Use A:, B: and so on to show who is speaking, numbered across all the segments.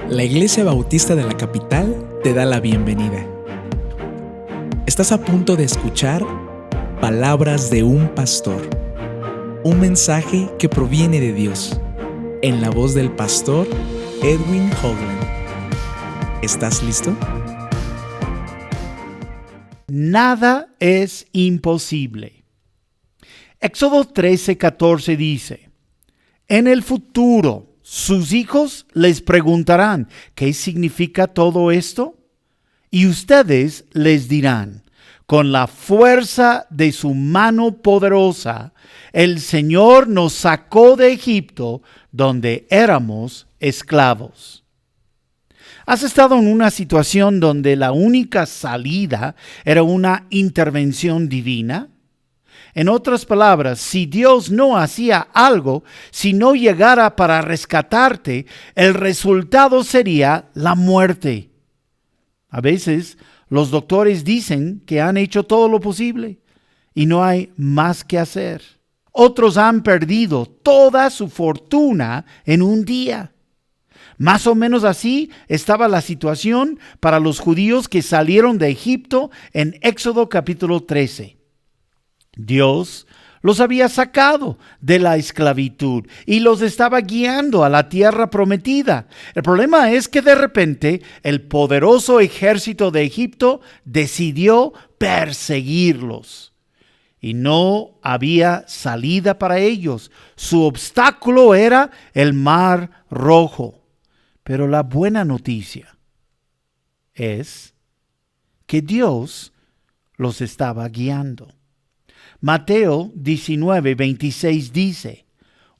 A: La Iglesia Bautista de la Capital te da la bienvenida. Estás a punto de escuchar Palabras de un Pastor, un mensaje que proviene de Dios, en la voz del pastor Edwin Hogland. ¿Estás listo?
B: Nada es imposible. Éxodo 13:14 dice: en el futuro sus hijos les preguntarán, ¿qué significa todo esto? Y ustedes les dirán: con la fuerza de su mano poderosa, el Señor nos sacó de Egipto, donde éramos esclavos. ¿Has estado en una situación donde la única salida era una intervención divina? En otras palabras, si Dios no hacía algo, si no llegara para rescatarte, el resultado sería la muerte. A veces los doctores dicen que han hecho todo lo posible y no hay más que hacer. Otros han perdido toda su fortuna en un día. Más o menos así estaba la situación para los judíos que salieron de Egipto en Éxodo capítulo 13. Dios los había sacado de la esclavitud y los estaba guiando a la tierra prometida. El problema es que de repente el poderoso ejército de Egipto decidió perseguirlos. Y no había salida para ellos. Su obstáculo era el Mar Rojo. Pero la buena noticia es que Dios los estaba guiando. Mateo 19:26 dice: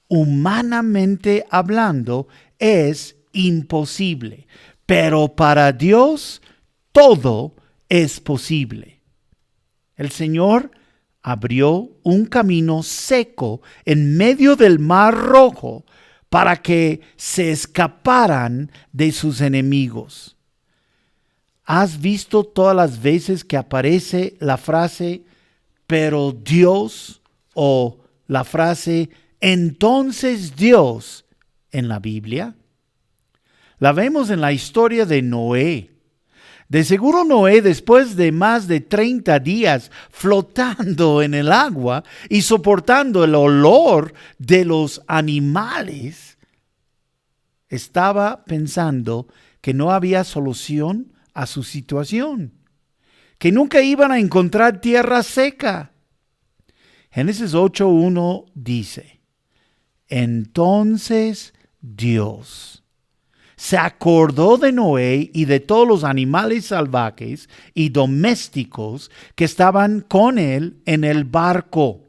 B: humanamente hablando es imposible, pero para Dios todo es posible. El Señor abrió un camino seco en medio del Mar Rojo para que se escaparan de sus enemigos. ¿Has visto todas las veces que aparece la frase pero Dios o la frase entonces Dios en la Biblia? La vemos en la historia de Noé. De seguro Noé, después de más de 30 días flotando en el agua y soportando el olor de los animales, estaba pensando que no había solución a su situación, que nunca iban a encontrar tierra seca. Génesis 8:1 dice: entonces Dios se acordó de Noé y de todos los animales salvajes y domésticos que estaban con él en el barco.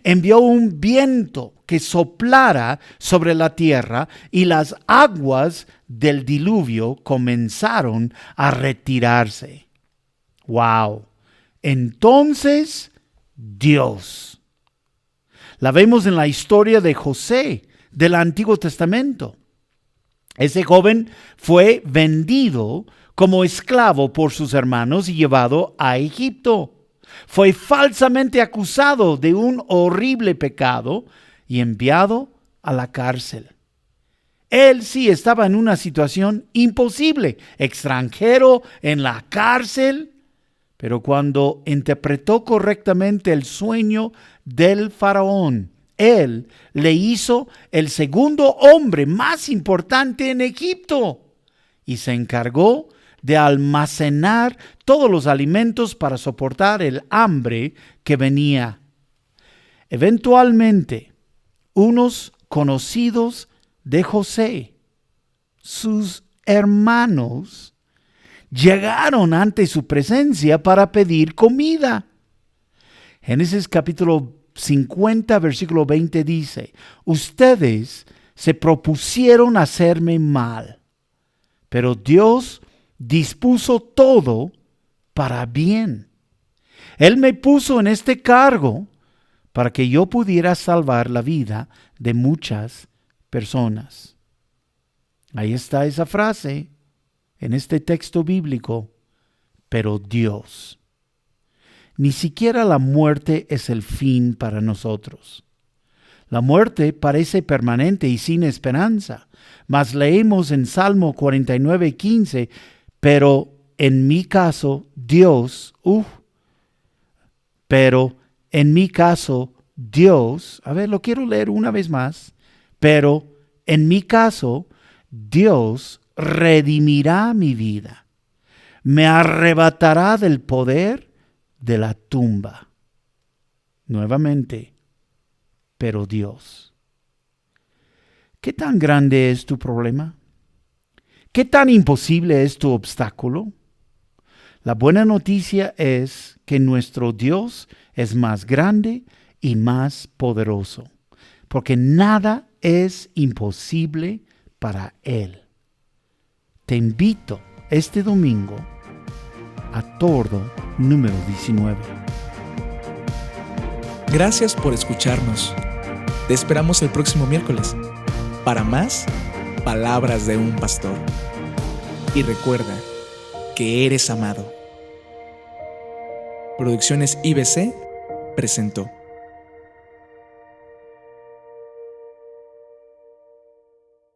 B: Envió un viento que soplara sobre la tierra y las aguas del diluvio comenzaron a retirarse. ¡Wow! Entonces Dios. La vemos en la historia de José del Antiguo Testamento. Ese joven fue vendido como esclavo por sus hermanos y llevado a Egipto. Fue falsamente acusado de un horrible pecado y enviado a la cárcel. Él sí estaba en una situación imposible, extranjero en la cárcel, pero cuando interpretó correctamente el sueño del faraón, él le hizo el segundo hombre más importante en Egipto y se encargó de almacenar todos los alimentos para soportar el hambre que venía. Eventualmente, unos conocidos de José, sus hermanos, llegaron ante su presencia para pedir comida. Génesis capítulo 50, versículo 20 dice: ustedes se propusieron hacerme mal, pero Dios dispuso todo para bien. Él me puso en este cargo para que yo pudiera salvar la vida de muchas personas. Ahí está esa frase en este texto bíblico, pero Dios. Ni siquiera la muerte es el fin para nosotros. La muerte parece permanente y sin esperanza, mas leemos en Salmo 49:15, pero en mi caso, Dios, a ver, lo quiero leer una vez más, pero en mi caso, Dios redimirá mi vida, me arrebatará del poder de la tumba. Nuevamente, pero Dios. ¿Qué tan grande es tu problema? ¿Qué tan imposible es tu obstáculo? La buena noticia es que nuestro Dios es más grande y más poderoso, porque nada es imposible para Él. Te invito este domingo a Tordo número 19.
A: Gracias por escucharnos. Te esperamos el próximo miércoles para más Palabras de un Pastor. Y recuerda que eres amado. Producciones IBC presentó.